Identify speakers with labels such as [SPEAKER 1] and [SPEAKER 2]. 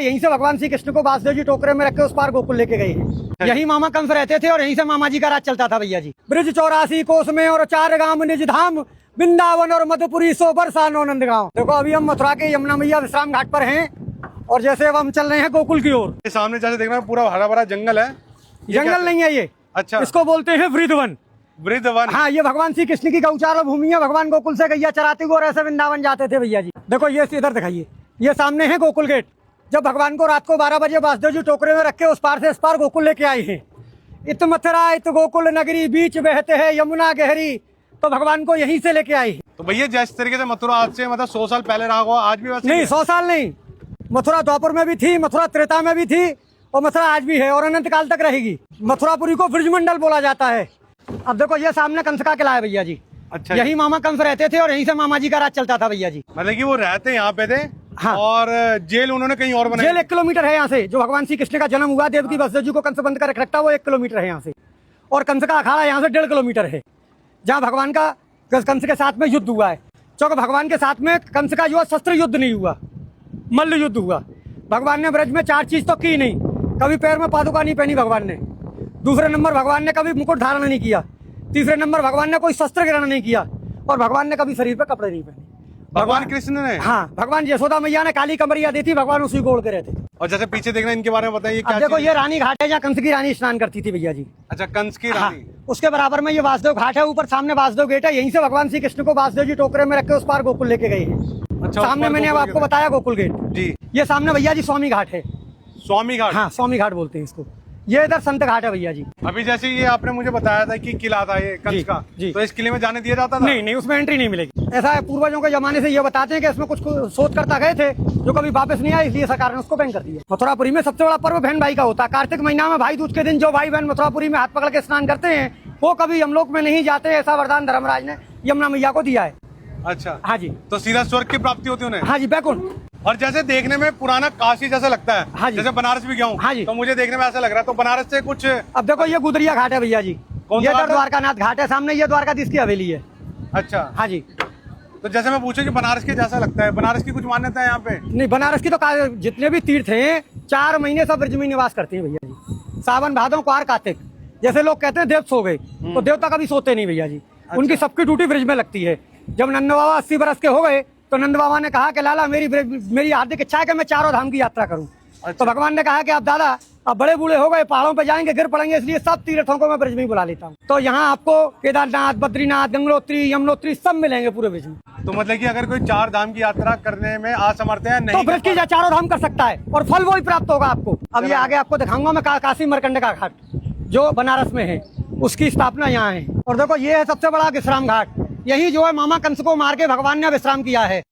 [SPEAKER 1] यहीं से भगवान श्री कृष्ण को वासुदेव जी टोकरे में रख के उस पार गोकुल लेके गए हैं। यही मामा कंस रहते थे और यहीं से मामा जी का राज चलता था भैया जी। ब्रिज 84 कोस में और 4 गांव निज धाम, वृंदावन और मधुपुरी 100 बरसा नंद गाँव। देखो अभी हम मथुरा के यमुना मैया विश्राम घाट पर हैं और जैसे अब हम चल रहे हैं गोकुल की ओर।
[SPEAKER 2] सामने जैसे देख रहे हैं पूरा हरा भरा जंगल है।
[SPEAKER 1] जंगल नहीं है ये,
[SPEAKER 2] अच्छा,
[SPEAKER 1] इसको बोलते हैं वृंदावन।
[SPEAKER 2] वृंदावन,
[SPEAKER 1] हाँ, ये भगवान श्री कृष्ण की गौचार भूमि है। भगवान गोकुल से गैया चराते हुए और ऐसे वृंदावन जाते थे भैया जी। देखो ये इधर दिखाइए, ये सामने है गोकुल गेट। जब भगवान को रात को 12 बजे वासुदेव जी टोकरे में रख के उस पार से इस पार गोकुल लेके आए हैं। इत मथुरा इत गोकुल नगरी, बीच बहते हैं यमुना गहरी, तो भगवान को यहीं से लेके आए।
[SPEAKER 2] तो भैया जिस तरीके से मथुरा आज से मतलब 100 साल पहले रहा होगा, आज भी वैसे
[SPEAKER 1] नहीं, 100 साल नहीं। मथुरा द्वापर में भी थी, मथुरा त्रेता में भी थी और मथुरा आज भी है और अनंत काल तक रहेगी। मथुरापुरी को ब्रजमंडल बोला जाता है। अब देखो ये सामने कंस का किला है भैया जी।
[SPEAKER 2] अच्छा,
[SPEAKER 1] यही मामा कंस रहते थे और यहीं से मामा जी का राज चलता था भैया जी।
[SPEAKER 2] मतलब कि वो रहते यहाँ पे थे।
[SPEAKER 1] हाँ।
[SPEAKER 2] और जेल उन्होंने कहीं और बनाई।
[SPEAKER 1] जेल 1 किलोमीटर है यहाँ से। जो भगवान श्री कृष्ण का जन्म हुआ, देवकी वसुदेव जी को कंस बंद कर रखता, वो 1 किलोमीटर है यहाँ से। और कंस का अखाड़ा यहाँ से 1.5 किलोमीटर है, जहाँ भगवान का कंस के साथ में युद्ध हुआ है। क्योंकि भगवान के साथ में कंस का जो शस्त्र युद्ध नहीं हुआ, मल्ल युद्ध हुआ। भगवान ने ब्रज में 4 चीज तो की नहीं। कभी पैर में पादुका नहीं पहनी भगवान ने। दूसरे नंबर भगवान ने कभी मुकुट धारण नहीं किया। तीसरे नंबर भगवान ने कोई शस्त्र ग्रहण नहीं किया और भगवान ने कभी शरीर पर कपड़े नहीं पहने।
[SPEAKER 2] भगवान कृष्ण ने?
[SPEAKER 1] हाँ, भगवान यशोदा मैया ने काली कमरिया दी थी, भगवान उसी को ओढ़ के रहते थे।
[SPEAKER 2] और जैसे पीछे देख रहे हैं इनके बारे में बताइए क्या?
[SPEAKER 1] देखो ये रानी घाट है जहाँ कंस की रानी स्नान करती थी भैया जी।
[SPEAKER 2] अच्छा, कंस की रानी।
[SPEAKER 1] हाँ, उसके बराबर में ये वासुदेव घाट है। ऊपर सामने वासुदेव गेट है। यहीं से भगवान श्री कृष्ण को वासुदेव जी टोकरे में रख के उस पार गोकुल लेके गए हैं।
[SPEAKER 2] अच्छा,
[SPEAKER 1] सामने मैंने अब आपको बताया गोकुल गेट
[SPEAKER 2] जी।
[SPEAKER 1] ये सामने भैया जी स्वामी घाट है।
[SPEAKER 2] स्वामी घाट?
[SPEAKER 1] हाँ, स्वामी घाट बोलते हैं इसको। ये इधर संत घाट है भैया जी।
[SPEAKER 2] अभी जैसे ये आपने मुझे बताया था कि किला था ये कंस का, तो इस किले में जाने दिया जाता था?
[SPEAKER 1] नहीं, उसमें एंट्री नहीं मिलेगी। ऐसा है, पूर्वजों के जमाने से ये बताते हैं कि इसमें कुछ शोध करता गए थे जो कभी वापस नहीं आए, इसलिए सरकार ने उसको बैन कर दिया। मथुरापुरी में सबसे बड़ा पर्व बहन भाई का होता है। कार्तिक महीना में भाई दूज के दिन जो भाई बहन मथुरापुरी में हाथ पकड़ के स्नान करते हैं वो कभी यमलोक में नहीं जाते। ऐसा वरदान धर्मराज ने यमुना मैया को दिया है।
[SPEAKER 2] अच्छा,
[SPEAKER 1] हाँ जी।
[SPEAKER 2] तो सीधा स्वर्ग की प्राप्ति होती है उन्हें?
[SPEAKER 1] हाँ जी, बैकुंठ।
[SPEAKER 2] और जैसे देखने में पुराना काशी जैसा लगता है।
[SPEAKER 1] हाँ जी।
[SPEAKER 2] जैसे बनारस भी गया हूँ।
[SPEAKER 1] हाँ जी।
[SPEAKER 2] तो मुझे देखने में ऐसा लग रहा है। तो बनारस से कुछ?
[SPEAKER 1] अब देखो ये गुदरिया घाट है भैया जी।
[SPEAKER 2] कौन
[SPEAKER 1] ये
[SPEAKER 2] सा घाट है?
[SPEAKER 1] द्वारकानाथ घाट है सामने। ये द्वारकाधीश की हवेली है।
[SPEAKER 2] अच्छा,
[SPEAKER 1] हाँ जी।
[SPEAKER 2] तो जैसे मैं पूछूं कि बनारस के जैसा लगता है, बनारस की कुछ मान्यता है यहाँ पे?
[SPEAKER 1] नहीं, बनारस की तो जितने भी तीर्थ हैं 4 महीने सब ब्रज में निवास करते हैं भैया जी। सावन भादों क्वार कार्तिक। जैसे लोग कहते हैं देव सो गए, तो देवता कभी सोते नहीं भैया जी। उनकी सबकी ड्यूटी ब्रज में लगती है। जब नंद बाबा 80 बरस के हो गए तो नंद बाबा ने कहा कि लाला मेरी हार्दिक इच्छा है कि मैं 4 धाम की यात्रा करूं। तो भगवान ने कहा कि अब दादा अब बड़े बूढ़े हो गए, पहाड़ों पे जाएंगे, गिर पड़ेंगे, इसलिए सब तीर्थों को मैं ब्रज में ही बुला लेता हूँ। तो यहाँ आपको केदारनाथ, बद्रीनाथ, गंगोत्री, यमुनोत्री सब मिलेंगे पूरे ब्रज में।
[SPEAKER 2] तो मतलब कि अगर कोई 4 धाम की यात्रा करने में असमर्थ है, नहीं
[SPEAKER 1] तो ब्रज की 4 धाम कर सकता है और फल वही प्राप्त होगा आपको। अब ये आगे आपको दिखाऊंगा मैं काशी मरकंड का घाट जो बनारस में है, उसकी स्थापना यहाँ है। और देखो ये है सबसे बड़ा विश्राम घाट। यही जो है मामा कंस को मार के भगवान ने विश्राम किया है।